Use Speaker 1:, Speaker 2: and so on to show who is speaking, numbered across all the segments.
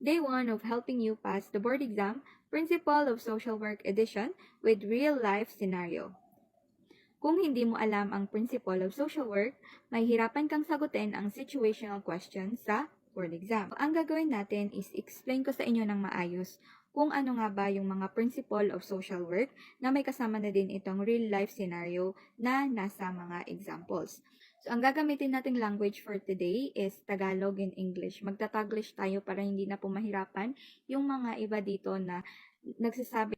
Speaker 1: Day 1 of helping you pass the board exam, Principle of Social Work Edition with real-life scenario. Kung hindi mo alam ang Principle of Social Work, mahihirapan kang sagutin ang situational questions sa board exam. Ang gagawin natin is explain ko sa inyo ng maayos kung ano nga ba yung mga Principle of Social Work na may kasama na din itong real-life scenario na nasa mga examples. So, ang gagamitin nating language for today is Tagalog and English. Magta-Taglish tayo para hindi na po mahirapan yung mga iba dito na nagsasabi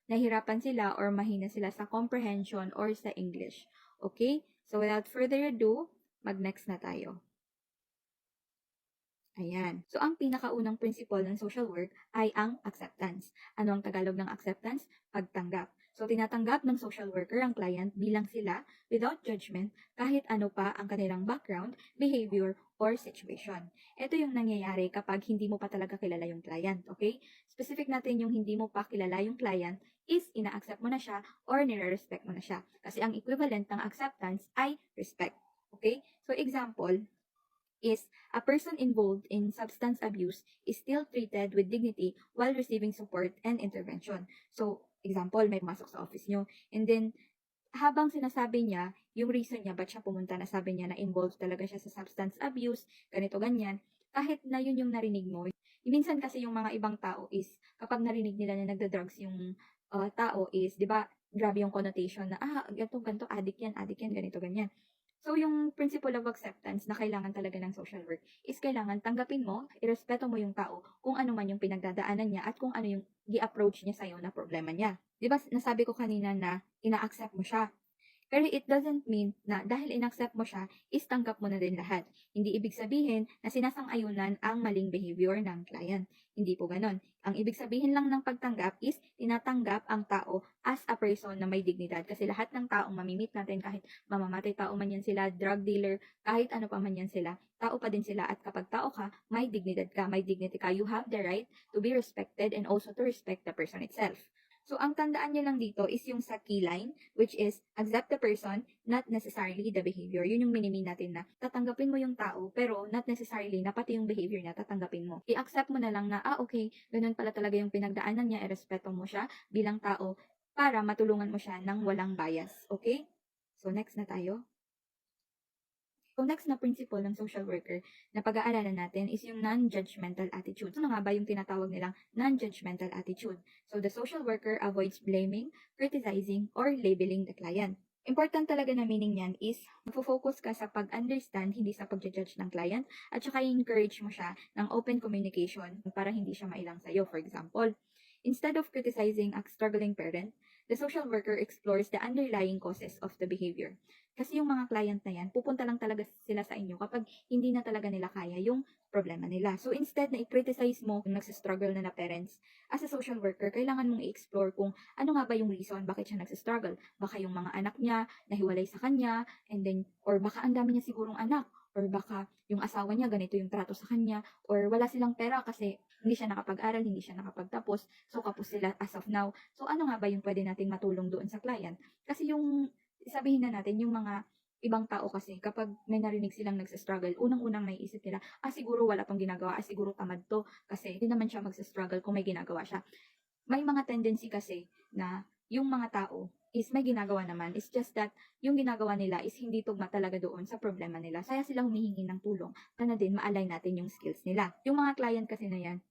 Speaker 1: nahirapan sila or mahina sila sa comprehension or sa English. Okay? So, without further ado, mag-next na tayo. Ayan. So, ang pinakaunang principle ng social work ay ang acceptance. Ano ang Tagalog ng acceptance? Pagtanggap. So, tinatanggap ng social worker ang client bilang sila without judgment kahit ano pa ang kanilang background, behavior, or situation. Ito yung nangyayari kapag hindi mo pa talaga kilala yung client, okay? Specific natin yung hindi mo pa kilala yung client is ina-accept mo na siya or nire-respect mo na siya. Kasi ang equivalent ng acceptance ay respect. Okay? So, example is a person involved in substance abuse is still treated with dignity while receiving support and intervention. So, example, may pumasok sa office nyo, and then, habang sinasabi niya, yung reason niya, ba't siya pumunta, na sabi niya na involved talaga siya sa substance abuse, ganito, ganyan, kahit na yun yung narinig mo. Minsan kasi yung mga ibang tao is, kapag narinig nila na nagda-drugs yung tao is, di ba, grabe yung connotation na, ganito, addict yan, ganito, ganyan. So, yung principle of acceptance na kailangan talaga ng social work is kailangan tanggapin mo, irespeto mo yung tao kung ano man yung pinagdadaanan niya at kung ano yung i-approach niya sa'yo na problema niya. Di ba, nasabi ko kanina na ina-accept mo siya. Pero it doesn't mean na dahil in-accept mo siya, is tanggap mo na din lahat. Hindi ibig sabihin na sinasang-ayunan ang maling behavior ng client. Hindi po ganon. Ang ibig sabihin lang ng pagtanggap is tinatanggap ang tao as a person na may dignidad. Kasi lahat ng taong mamimit natin, kahit mamamatay tao man yan sila, drug dealer, kahit ano pa man yan sila, tao pa din sila. At kapag tao ka, may dignidad ka, may dignity ka. You have the right to be respected and also to respect the person itself. So, ang tandaan nyo lang dito is yung sa key line, which is accept the person, not necessarily the behavior. Yun yung minimin natin na tatanggapin mo yung tao, pero not necessarily na pati yung behavior niya tatanggapin mo. I-accept mo na lang na, okay, ganun pala talaga yung pinagdaanan niya, irespeto mo siya bilang tao para matulungan mo siya ng walang bias. Okay? So, next na tayo. So, next na principle ng social worker na pag-aaralan natin is yung non-judgmental attitude. Ano nga ba yung tinatawag nilang non-judgmental attitude? So, the social worker avoids blaming, criticizing, or labeling the client. Important talaga na meaning niyan is magfo-focus ka sa pag-understand, hindi sa pag-judge ng client, at saka i-encourage mo siya ng open communication para hindi siya mailang sa'yo. For example, instead of criticizing a struggling parent, the social worker explores the underlying causes of the behavior. Kasi yung mga client na yan, pupunta lang talaga sila sa inyo kapag hindi na talaga nila kaya yung problema nila. So instead na i-criticize mo yung nagsistruggle na parents, as a social worker, kailangan mong i-explore kung ano nga ba yung reason bakit siya nagsistruggle. Baka yung mga anak niya nahiwalay sa kanya, and then, or baka ang dami niya sigurong anak, or baka yung asawa niya ganito yung trato sa kanya, or wala silang pera kasi hindi siya nakapag-aral, hindi siya nakapagtapos, so kapos sila as of now. So ano nga ba yung pwede nating matulong doon sa client? Kasi yung sabihin na natin, yung mga ibang tao kasi, kapag may narinig silang nagsistruggle, unang-unang may isip nila, siguro wala pang ginagawa, siguro tamad to, kasi hindi naman siya magsistruggle kung may ginagawa siya. May mga tendency kasi na yung mga tao is may ginagawa naman, it's just that yung ginagawa nila is hindi tugma talaga doon sa problema nila. Kaya sila humihingi ng tulong para na din ma-align natin yung skills nila. Yung mga client kasi na yan,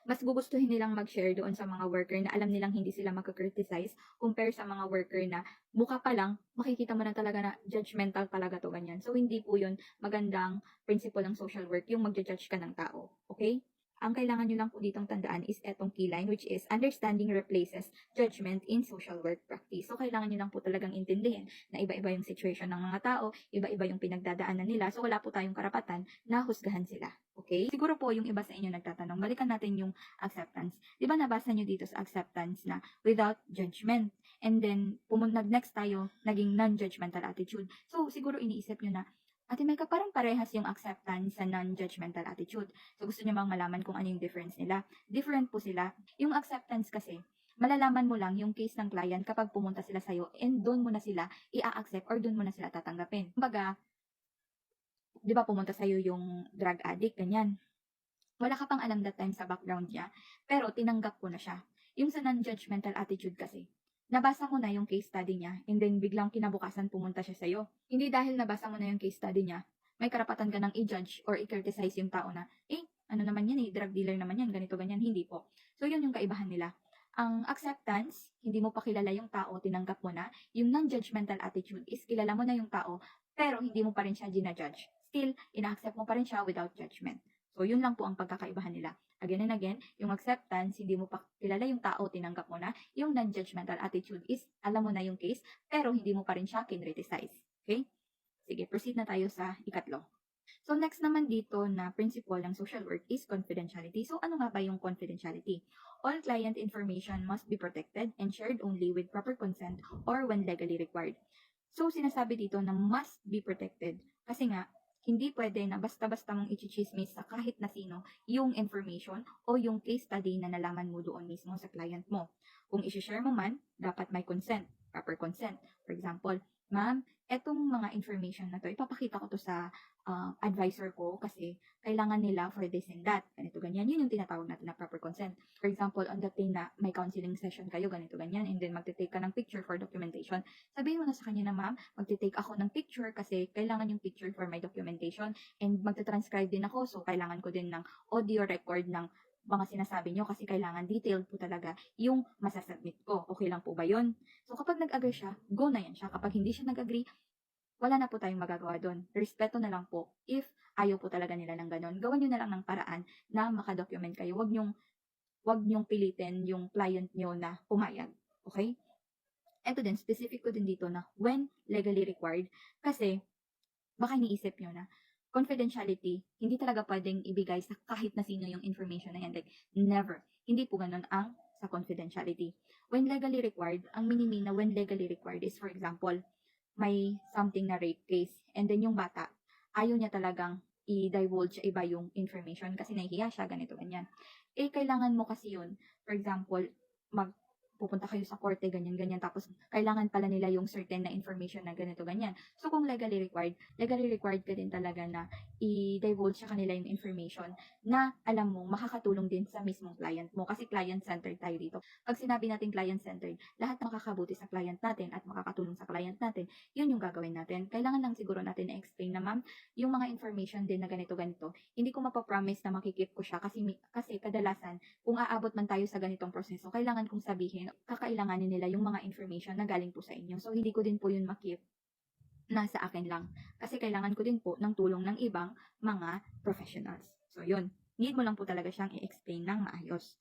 Speaker 1: mas gugustuhin nilang mag-share doon sa mga worker na alam nilang hindi sila magka-criticize compare sa mga worker na mukha pa lang, makikita mo na talaga na judgmental talaga to, ganyan. So, hindi po yun magandang principle ng social work, yung mag-judge ka ng tao. Okay? Ang kailangan nyo lang po ditong tandaan is etong key line, which is understanding replaces judgment in social work practice. So, kailangan nyo lang po talagang intindihin na iba-iba yung situation ng mga tao, iba-iba yung pinagdadaanan nila. So, wala po tayong karapatan na husgahan sila. Okay? Siguro po yung iba sa inyo nagtatanong, balikan natin yung acceptance. Di ba nabasa nyo dito sa acceptance na without judgment? And then, next tayo, naging non-judgmental attitude. So, siguro iniisip nyo na, Ate Mecca, parang parehas yung acceptance sa non-judgmental attitude. So, gusto nyo bang malaman kung ano yung difference nila? Different po sila. Yung acceptance kasi, malalaman mo lang yung case ng client kapag pumunta sila sa'yo and doon mo na sila i-accept or doon mo na sila tatanggapin. Kumbaga, di ba pumunta sa'yo yung drug addict, ganyan. Wala ka pang alam that time sa background niya, pero tinanggap ko na siya. Yung sa non-judgmental attitude kasi, nabasa mo na yung case study niya, and then biglang kinabukasan pumunta siya sa'yo. Hindi dahil nabasa mo na yung case study niya, may karapatan ka nang i-judge or i-criticize yung tao na, ano naman yan drug dealer naman yan, ganito, ganyan. Hindi po. So, yun yung kaibahan nila. Ang acceptance, hindi mo pa kilala yung tao, tinanggap mo na. Yung non-judgmental attitude is kilala mo na yung tao, pero hindi mo pa rin siya ginajudge. Still, ina-accept mo pa rin siya without judgment. So, yun lang po ang pagkakaibahan nila. Again and again, yung acceptance, hindi mo pa kilala yung tao, tinanggap mo na. Yung non-judgmental attitude is, alam mo na yung case, pero hindi mo pa rin siya kinriticize. Okay? Sige, proceed na tayo sa ikatlo. So, next naman dito na principle ng social work is confidentiality. So, ano nga ba yung confidentiality? All client information must be protected and shared only with proper consent or when legally required. So, sinasabi dito na must be protected. Kasi nga, hindi pwede na basta-basta mong i-chismis sa kahit na sino yung information o yung case study na nalaman mo doon mismo sa client mo. Kung i-share mo man, dapat may consent, proper consent. For example, ma'am, etong mga information na to, ipapakita ko to sa advisor ko kasi kailangan nila for this and that. Ganito, ganyan. Yun yung tinatawag natin na proper consent. For example, on the day na may counseling session kayo, ganito, ganyan, and then magte-take ka ng picture for documentation, sabihin mo na sa kanya na, ma'am, magte-take ako ng picture kasi kailangan yung picture for my documentation and magte-transcribe din ako, so kailangan ko din ng audio record ng mga sinasabi nyo kasi kailangan detailed po talaga yung masasubmit ko. Okay lang po ba yun? So, kapag nag-agree siya, go na yan siya. Kapag hindi siya nag-agree, wala na po tayong magagawa doon. Respeto na lang po. If ayaw po talaga nila ng ganon, gawan nyo na lang ng paraan na makadocument kayo. Wag nyong pilitin yung client nyo na pumayag. Okay? Ito din, specific ko din dito na when legally required. Kasi, baka iniisip nyo na, confidentiality, hindi talaga pwedeng ibigay sa kahit na sino yung information na yan. Like, never. Hindi po ganun ang sa confidentiality. When legally required, ang minimina when legally required is, for example, may something na rape case, and then yung bata, ayaw niya talagang i-divulge iba yung information kasi nahihiya siya, ganito, ganyan. Kailangan mo kasi yun. For example, pupunta kayo sa korte, ganyan, ganyan, tapos kailangan pala nila yung certain na information na ganito, ganyan. So, kung legally required ka din talaga na i-divulge sa kanila yung information na alam mo, makakatulong din sa mismong client mo kasi client-centered tayo dito. Pag sinabi natin client-centered, lahat makakabuti sa client natin at makakatulong sa client natin, yun yung gagawin natin. Kailangan lang siguro natin na-explain na, ma'am, yung mga information din na ganito-ganito, hindi ko mapapromise na makikip ko siya kasi kadalasan, kung aabot man tayo sa ganitong proseso, kailangan kong sabihin, kakailanganin nila yung mga information na galing po sa inyo. So, hindi ko din po yun makip nasa akin lang. Kasi kailangan ko din po ng tulong ng ibang mga professionals. So, yun. Need mo lang po talaga siyang i-explain ng maayos.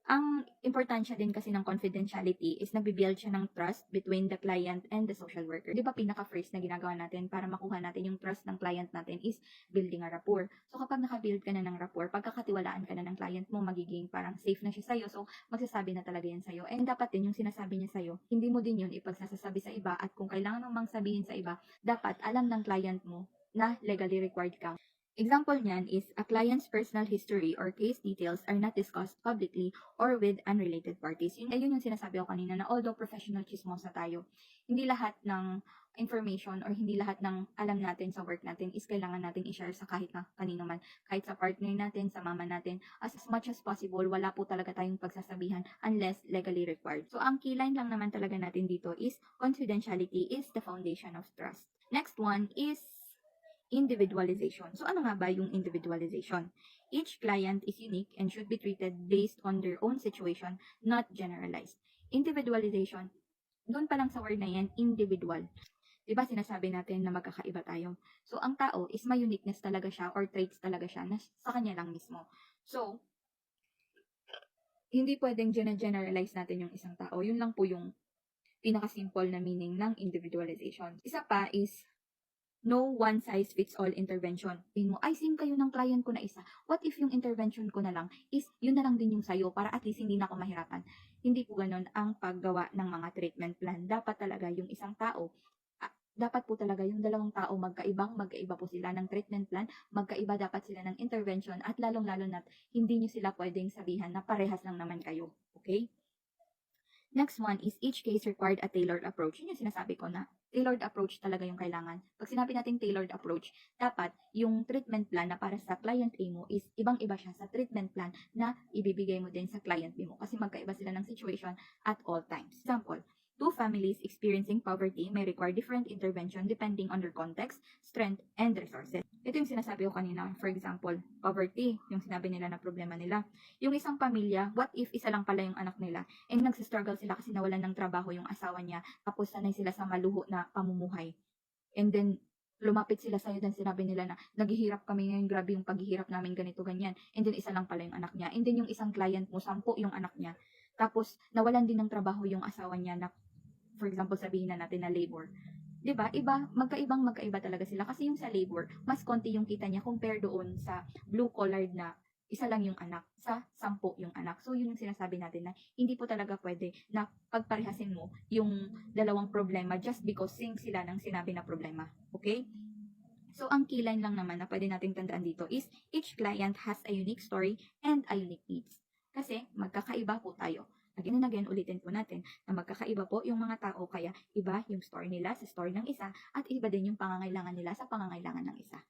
Speaker 1: Ang importansya din kasi ng confidentiality is nagbibuild siya ng trust between the client and the social worker. Di ba pinaka-first na ginagawa natin para makuha natin yung trust ng client natin is building a rapport. So kapag naka-build ka na ng rapport, pagkakatiwalaan ka na ng client mo, magiging parang safe na siya sa'yo. So magsasabi na talaga yan sa'yo. And dapat din yung sinasabi niya sa'yo, hindi mo din yun ipagsasabi sa iba at kung kailangan mong sabihin sa iba, dapat alam ng client mo na legally required ka. Example niyan is a client's personal history or case details are not discussed publicly or with unrelated parties. Yun yung sinasabi ko kanina na although professional chismosa tayo, hindi lahat ng information or hindi lahat ng alam natin sa work natin is kailangan natin i-share sa kahit na kanino man. Kahit sa partner natin, sa mama natin, as much as possible, wala po talaga tayong pagsasabihan unless legally required. So, ang key line lang naman talaga natin dito is confidentiality is the foundation of trust. Next one is individualization. So, ano nga ba yung individualization? Each client is unique and should be treated based on their own situation, not generalized. Individualization, doon pa lang sa word na yan, individual. Diba sinasabi natin na magkakaiba tayo? So, ang tao is may uniqueness talaga siya or traits talaga siya na sa kanya lang mismo. So, hindi pwedeng generalize natin yung isang tao. Yun lang po yung pinaka-simple na meaning ng individualization. Isa pa is no one-size-fits-all intervention. Tingin mo, ay, same kayo ng client ko na isa. What if yung intervention ko na lang is yun na lang din yung sayo para at least hindi na ako mahirapan? Hindi po ganun ang paggawa ng mga treatment plan. Dapat talaga yung isang tao, dapat po talaga yung dalawang tao magkaiba po sila ng treatment plan, magkaiba dapat sila ng intervention at lalong-lalo na hindi nyo sila pwedeng sabihan na parehas lang naman kayo. Okay? Next one is each case required a tailored approach. Yun yung sinasabi ko na tailored approach talaga yung kailangan. Pag sinabi natin tailored approach, dapat yung treatment plan na para sa client A mo is ibang-iba siya sa treatment plan na ibibigay mo din sa client B mo kasi magkaiba sila ng situation at all times. Example, two families experiencing poverty may require different intervention depending on their context, strength, and resources. Ito yung sinasabi ko kanina. For example, poverty, yung sinabi nila na problema nila. Yung isang pamilya, what if isa lang pala yung anak nila and nagsistruggle sila kasi nawalan ng trabaho yung asawa niya tapos sanay sila sa maluho na pamumuhay. And then, lumapit sila sa'yo dan sinabi nila na naghihirap kami ngayon, grabe yung paghihirap namin ganito, ganyan. And then, isa lang pala yung anak niya. And then, yung isang client mo, 10 yung anak niya. Tapos, nawalan din ng trabaho yung asawa niya na, for example, sabihin na natin na labor. 'Di ba? Magkaiba talaga sila kasi yung sa labor, mas konti yung kita niya compare doon sa blue collared na isa lang yung anak, sa 10 yung anak. So, yun yung sinasabi natin na hindi po talaga pwede na pagparehasin mo yung dalawang problema just because same sila ng sinabi na problema. Okay? So, ang key line lang naman na pwede nating tandaan dito is each client has a unique story and a unique needs. Kasi magkakaiba po tayo. Again and again, ulitin po natin na magkakaiba po yung mga tao kaya iba yung story nila sa story ng isa at iba din yung pangangailangan nila sa pangangailangan ng isa.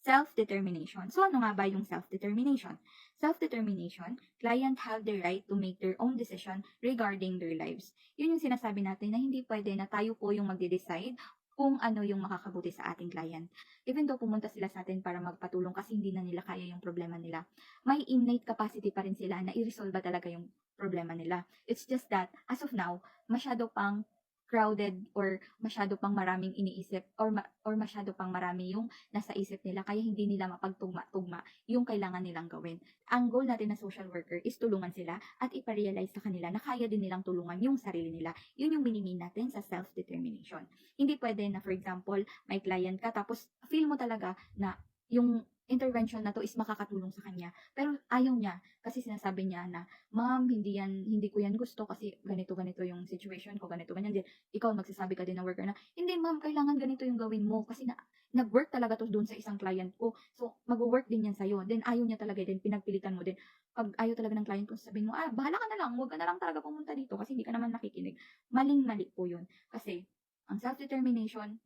Speaker 1: Self-determination. So, ano nga ba yung self-determination? Self-determination, client have the right to make their own decision regarding their lives. Yun yung sinasabi natin na hindi pwede na tayo po yung magde-decide kung ano yung makakabuti sa ating client. Even though pumunta sila sa atin para magpatulong kasi hindi na nila kaya yung problema nila, may innate capacity pa rin sila na i-resolve talaga yung problema nila. It's just that, as of now, masyado pang crowded or masyado pang maraming iniisip or masyado pang marami yung nasa isip nila kaya hindi nila mapagtugma-tugma yung kailangan nilang gawin. Ang goal natin na social worker is tulungan sila at iparealize sa kanila na kaya din nilang tulungan yung sarili nila. Yun yung minimin natin sa self-determination. Hindi pwede na, for example, may client ka tapos feel mo talaga na yung intervention na to is makakatulong sa kanya. Pero ayaw niya kasi sinasabi niya na, ma'am, hindi ko yan gusto kasi ganito yung situation ko, ganito ganyan din. Ikaw magsasabi ka din ng worker na, hindi ma'am, kailangan ganito yung gawin mo kasi nag-work talaga to doon sa isang client ko. So, mag-work din yan sa'yo. Then, ayaw niya talaga din, pinagpilitan mo din. Pag ayaw talaga ng client ko, sabihin mo, bahala ka na lang, huwag ka na lang talaga pumunta dito kasi hindi ka naman nakikinig. Maling-mali po yun. Kasi, ang self-determination,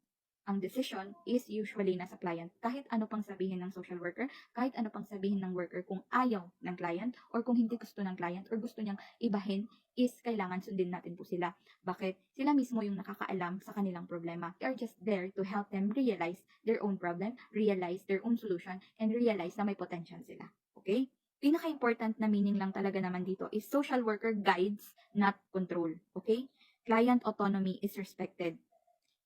Speaker 1: ang decision is usually nasa client. Kahit ano pang sabihin ng social worker, kahit ano pang sabihin ng worker kung ayaw ng client or kung hindi gusto ng client or gusto niyang ibahin, is kailangan sundin natin po sila. Bakit? Sila mismo yung nakakaalam sa kanilang problema. They are just there to help them realize their own problem, realize their own solution, and realize na may potential sila. Okay? Pinaka-important na meaning lang talaga naman dito is social worker guides, not control. Okay? Client autonomy is respected.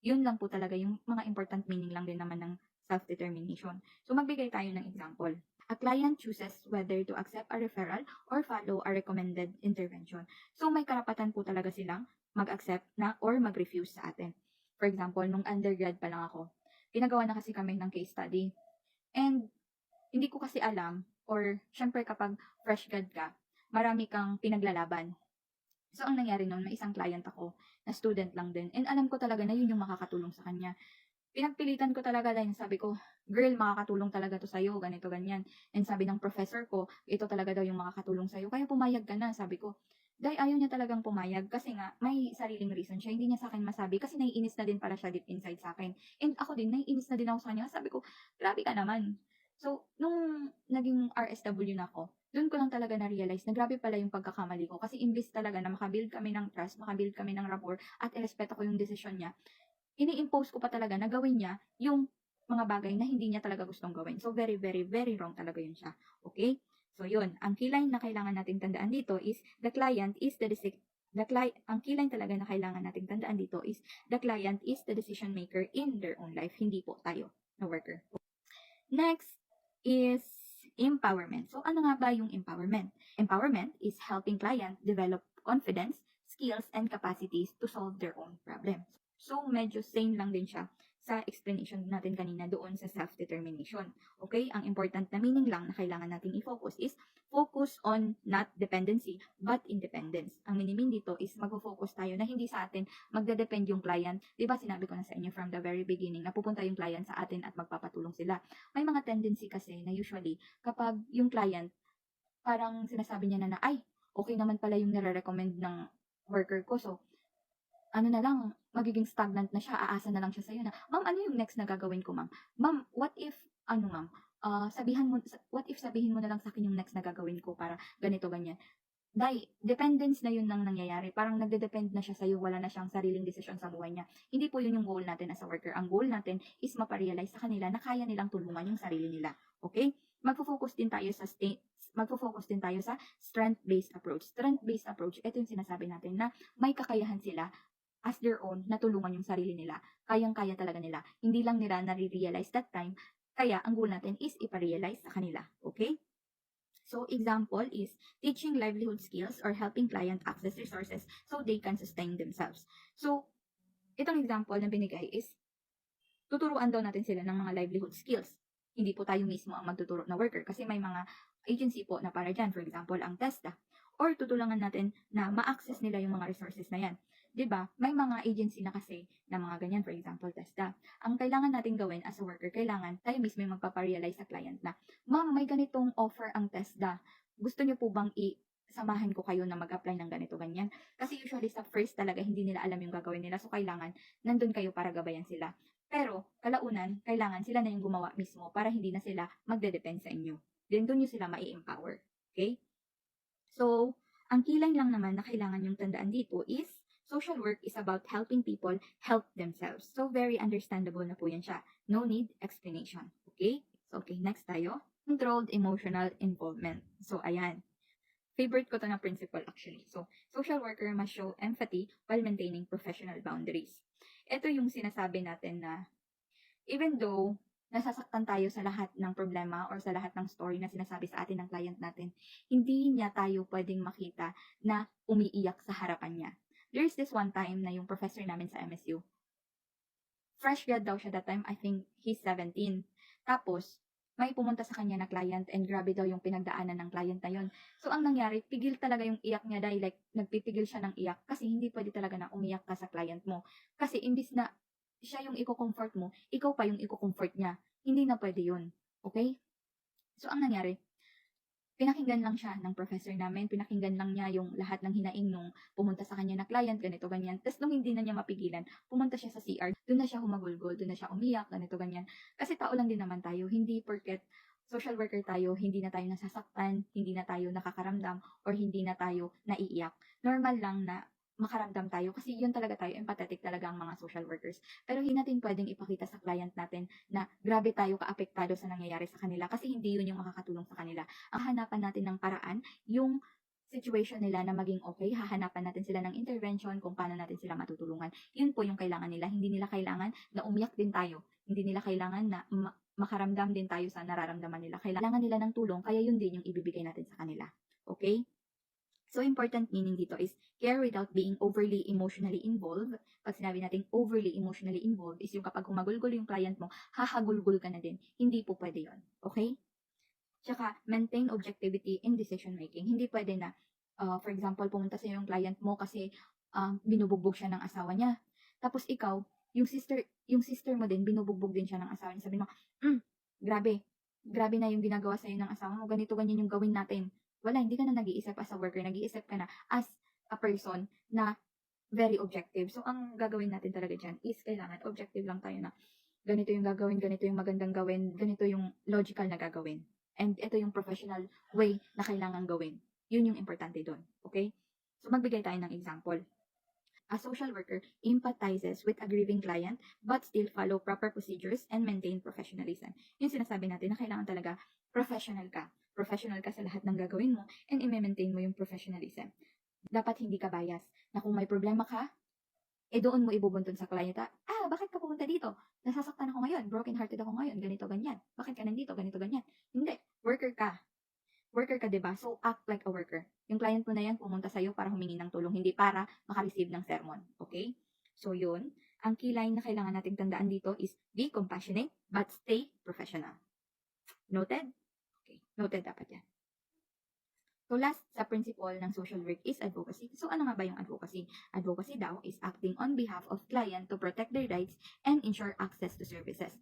Speaker 1: Yun lang po talaga yung mga important meaning lang din naman ng self-determination. So, magbigay tayo ng example. A client chooses whether to accept a referral or follow a recommended intervention. So, may karapatan po talaga silang mag-accept na or mag-refuse sa atin. For example, nung undergrad pa lang ako, pinagawa na kasi kami ng case study. And, hindi ko kasi alam, or syempre kapag fresh grad ka, marami kang pinaglalaban. So, ang nangyari nun, may isang client ako na student lang din. And alam ko talaga na yun yung makakatulong sa kanya. Pinagpilitan ko talaga dahil sabi ko, girl, makakatulong talaga to sa'yo, ganito, ganyan. And sabi ng professor ko, ito talaga daw yung makakatulong sa'yo. Kaya pumayag ka na, sabi ko. Dahil ayaw niya talagang pumayag kasi nga, may sariling reason siya. Hindi niya sa akin masabi kasi naiinis na din pala siya deep inside sa akin. And ako din, naiinis na din ako sa kanya. Sabi ko, grabe ka naman. So, nung naging RSW na ako, doon ko lang talaga na-realize na grabe pala yung pagkakamali ko. Kasi imbis talaga na makabuild kami ng trust, makabuild kami ng rapport, at irespeto ko yung desisyon niya, ini-impose ko pa talaga na gawin niya yung mga bagay na hindi niya talaga gustong gawin. So, very, very, very wrong talaga yun siya. Okay? So, yun. Ang key line na kailangan nating tandaan dito is the client is ang key line talaga na kailangan nating tandaan dito is the client is the decision maker in their own life, hindi po tayo na worker. Next is empowerment. So, ano nga ba yung empowerment? Empowerment is helping client develop confidence, skills, and capacities to solve their own problems. So, medyo same lang din siya sa explanation natin kanina doon sa self-determination. Okay? Ang important na meaning lang na kailangan natin i-focus is focus on not dependency but independence. Ang minimin dito is mag-focus tayo na hindi sa atin magde-depend yung client. Diba sinabi ko na sa inyo from the very beginning na pupunta yung client sa atin at magpapatulong sila. May mga tendency kasi na usually kapag yung client parang sinasabi niya na ay, okay naman pala yung nare-recommend ng worker ko. So, ano na lang, magiging stagnant na siya, aasa na lang siya sa'yo na, "Ma'am, ano yung next na gagawin ko, ma'am? Ma'am, what if ano, ma'am, what if sabihin mo na lang sa'kin yung next na gagawin ko para ganito, ganyan." Dependence na yun ang nangyayari. Parang nagde-depend na siya sa'yo, wala na siyang sariling desisyon sa buhay niya. Hindi po yun yung goal natin as a worker. Ang goal natin is mapa-realize sa kanila na kaya nilang tulungan yung sarili nila. Okay? Magfo-focus din tayo sa strength-based approach. Strength-based approach, ito yung sinasabi natin na may kakayahan sila as their own na tulungan yung sarili nila. Kayang-kaya talaga nila. Hindi lang nila nare-realize that time. Kaya ang goal natin is ipa-realize sa kanila. Okay? So, example is teaching livelihood skills or helping client access resources so they can sustain themselves. So, itong example na binigay is tuturuan daw natin sila ng mga livelihood skills. Hindi po tayo mismo ang magtuturo na worker kasi may mga agency po na para dyan. For example, ang TESDA. Or tutulungan natin na ma-access nila yung mga resources na yan. 'Di ba? May mga agency na kasi na mga ganyan, for example, TESDA. Ang kailangan natin gawin as a worker, kailangan tayo mismo yung magpaparealize sa client na, "Ma'am, may ganitong offer ang TESDA. Gusto niyo po bang samahan ko kayo na mag-apply ng ganito, ganyan?" Kasi usually sa first talaga, hindi nila alam yung gagawin nila. So, kailangan nandun kayo para gabayan sila. Pero, kalaunan, kailangan sila na yung gumawa mismo para hindi na sila magde-depend sa inyo. Then, doon nyo sila mai-empower. Okay? So, ang kilay lang naman na kailangan yung tandaan dito is social work is about helping people help themselves. So, very understandable na po yan siya. No need explanation. Okay? So, okay, next tayo. Controlled emotional involvement. So, ayan. Favorite ko to na principle actually. So, social worker must show empathy while maintaining professional boundaries. Ito yung sinasabi natin na even though nasasaktan tayo sa lahat ng problema or sa lahat ng story na sinasabi sa atin ng client natin, hindi niya tayo pwedeng makita na umiiyak sa harapan niya. There's this one time na yung professor namin sa MSU, fresh grad daw siya that time, I think he's 17. Tapos, may pumunta sa kanya na client and grabe daw yung pinagdaanan ng client na yun. So, ang nangyari, pigil talaga yung iyak niya dahil like, nagpipigil siya ng iyak kasi hindi pwede talaga na umiyak ka sa client mo. Kasi imbis na siya yung i-comfort mo, ikaw pa yung i-comfort niya. Hindi na pwede yun. Okay? So, ang nangyari, pinakinggan lang siya ng professor namin, pinakinggan lang niya yung lahat ng hinaing nung pumunta sa kanya na client, ganito, ganyan. Tapos nung hindi na niya mapigilan, pumunta siya sa CR, doon na siya humagulgol, doon na siya umiyak, ganito, ganyan. Kasi tao lang din naman tayo, hindi porket social worker tayo, hindi na tayo nasasaktan, hindi na tayo nakakaramdam, or hindi na tayo naiiyak. Normal lang na makaramdam tayo kasi yun talaga tayo, empathetic talaga ang mga social workers. Pero hindi natin pwedeng ipakita sa client natin na grabe tayo kaapektado sa nangyayari sa kanila kasi hindi yun yung makakatulong sa kanila. Ang hanapan natin ng paraan, yung situation nila na maging okay, hahanapan natin sila ng intervention kung paano natin sila matutulungan. Yun po yung kailangan nila. Hindi nila kailangan na umiyak din tayo. Hindi nila kailangan na makaramdam din tayo sa nararamdaman nila. Kailangan nila ng tulong, kaya yun din yung ibibigay natin sa kanila. Okay? So, important meaning dito is care without being overly emotionally involved. Pag sinabi natin overly emotionally involved is yung kapag humagulgol yung client mo, hahagulgol ka na din. Hindi po pwede yun. Okay? Tsaka, maintain objectivity in decision making. Hindi pwede na, for example, pumunta sa yung client mo kasi binubugbog siya ng asawa niya. Tapos ikaw, yung sister mo din, binubugbog din siya ng asawa niya. Sabi mo, grabe, grabe na yung ginagawa sa'yo ng asawa mo, ganito, ganyan yung gawin natin. Wala, hindi ka na nag-iisip as a worker, nag-iisip ka na as a person na very objective. So, ang gagawin natin talaga dyan is kailangan objective lang tayo na ganito yung gagawin, ganito yung magandang gawin, ganito yung logical na gagawin. And ito yung professional way na kailangan gawin. Yun yung importante doon. Okay? So, magbigay tayo ng example. A social worker empathizes with a grieving client but still follow proper procedures and maintain professionalism. Yung sinasabi natin na kailangan talaga professional ka. Professional ka sa lahat ng gagawin mo and i-maintain mo yung professionalism. Dapat hindi ka bias. Na kung may problema ka, doon mo ibubuntun sa client, bakit ka pumunta dito? Nasasaktan ako ngayon, broken hearted ako ngayon, ganito, ganyan. Bakit ka nandito, ganito, ganyan? Hindi, worker ka. Worker ka, diba? So, act like a worker. Yung client mo na yan, pumunta sa'yo para humingi ng tulong, hindi para makareceive ng sermon. Okay? So, yun. Ang key line na kailangan nating tandaan dito is be compassionate, but stay professional. Noted? Okay. Noted dapat yan. So last sa principle ng social work is advocacy. So ano nga ba yung advocacy? Advocacy daw is acting on behalf of client to protect their rights and ensure access to services.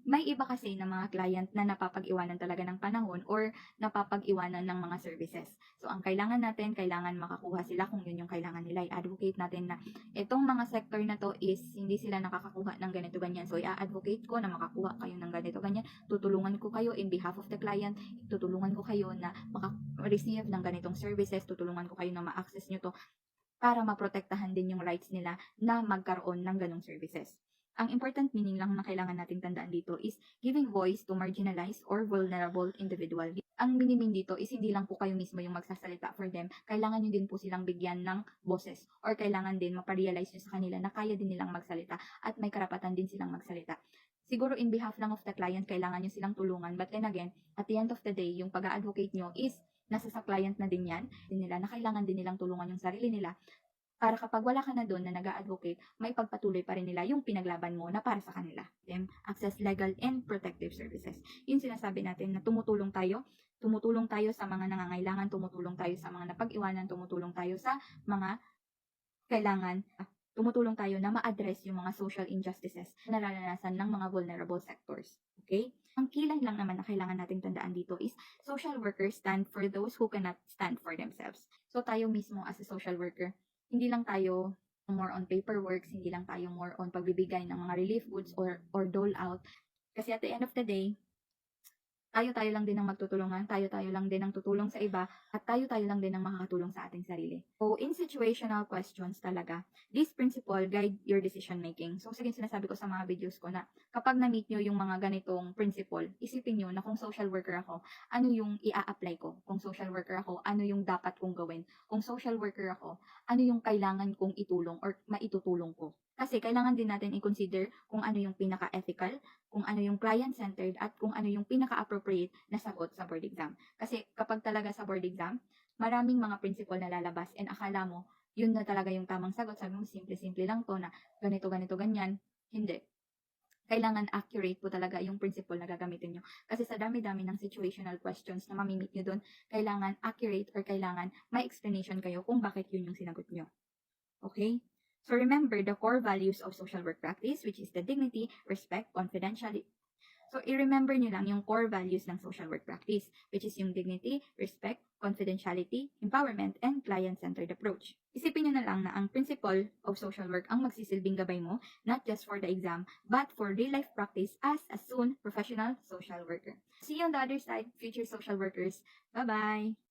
Speaker 1: May iba kasi na mga client na napapag-iwanan talaga ng panahon or napapag-iwanan ng mga services. So ang kailangan natin, kailangan makakuha sila kung yun yung kailangan nila. I-advocate natin na itong mga sector na to is hindi sila nakakakuha ng ganito ganyan. So i-advocate ko na makakuha kayo ng ganito ganyan. Tutulungan ko kayo in behalf of the client. Tutulungan ko kayo na receive ng ganitong services, tutulungan ko kayo na ma-access nyo to para maprotektahan din yung rights nila na magkaroon ng ganong services. Ang important meaning lang na kailangan nating tandaan dito is giving voice to marginalized or vulnerable individual. Ang minimin dito is hindi lang po kayo mismo yung magsasalita for them, kailangan nyo din po silang bigyan ng boses or kailangan din maparealize nyo sa kanila na kaya din nilang magsalita at may karapatan din silang magsalita. Siguro in behalf lang of the client, kailangan nyo silang tulungan, but then again, at the end of the day, yung pag-advocate nyo is nasa sa client na din yan, din nila, na kailangan din nilang tulungan yung sarili nila para kapag wala ka na doon na nag-a-advocate, may pagpatuloy pa rin nila yung pinaglaban mo na para sa kanila. Them, access legal and protective services. Yun sinasabi natin na tumutulong tayo sa mga nangangailangan, tumutulong tayo sa mga napag-iwanan, tumutulong tayo sa mga kailangan, tumutulong tayo na ma-address yung mga social injustices na nararanasan ng mga vulnerable sectors. Okay? Ang kilay lang naman na kailangan nating tandaan dito is social workers stand for those who cannot stand for themselves. So tayo mismo as a social worker, hindi lang tayo more on paperwork, hindi lang tayo more on pagbibigay ng mga relief goods or dole out. Kasi at the end of the day, tayo-tayo lang din ang magtutulungan, tayo-tayo lang din ang tutulong sa iba, at tayo-tayo lang din ang makakatulong sa ating sarili. So, in situational questions talaga, this principle guide your decision making. So, sige, sinasabi ko sa mga videos ko na kapag na-meet nyo yung mga ganitong principle, isipin nyo na kung social worker ako, ano yung i-a-apply ko? Kung social worker ako, ano yung dapat kong gawin? Kung social worker ako, ano yung kailangan kong itulong or maitutulong ko? Kasi kailangan din natin i-consider kung ano yung pinaka-ethical, kung ano yung client-centered, at kung ano yung pinaka-appropriate na sagot sa board exam. Kasi kapag talaga sa board exam, maraming mga principle na lalabas and akala mo, yun na talaga yung tamang sagot. Sabi mo, simple-simple lang to na ganito, ganito, ganyan. Hindi. Kailangan accurate po talaga yung principle na gagamitin nyo. Kasi sa dami-dami ng situational questions na mamimit nyo doon, kailangan accurate or kailangan may explanation kayo kung bakit yun yung sinagot nyo. Okay? So remember the core values of social work practice, which is the dignity, respect, confidentiality. So i-remember nyo lang yung core values ng social work practice, which is yung dignity, respect, confidentiality, empowerment, and client-centered approach. Isipin nyo na lang na ang principle of social work ang magsisilbing gabay mo, not just for the exam, but for real-life practice as a soon professional social worker. See you on the other side, future social workers. Bye-bye!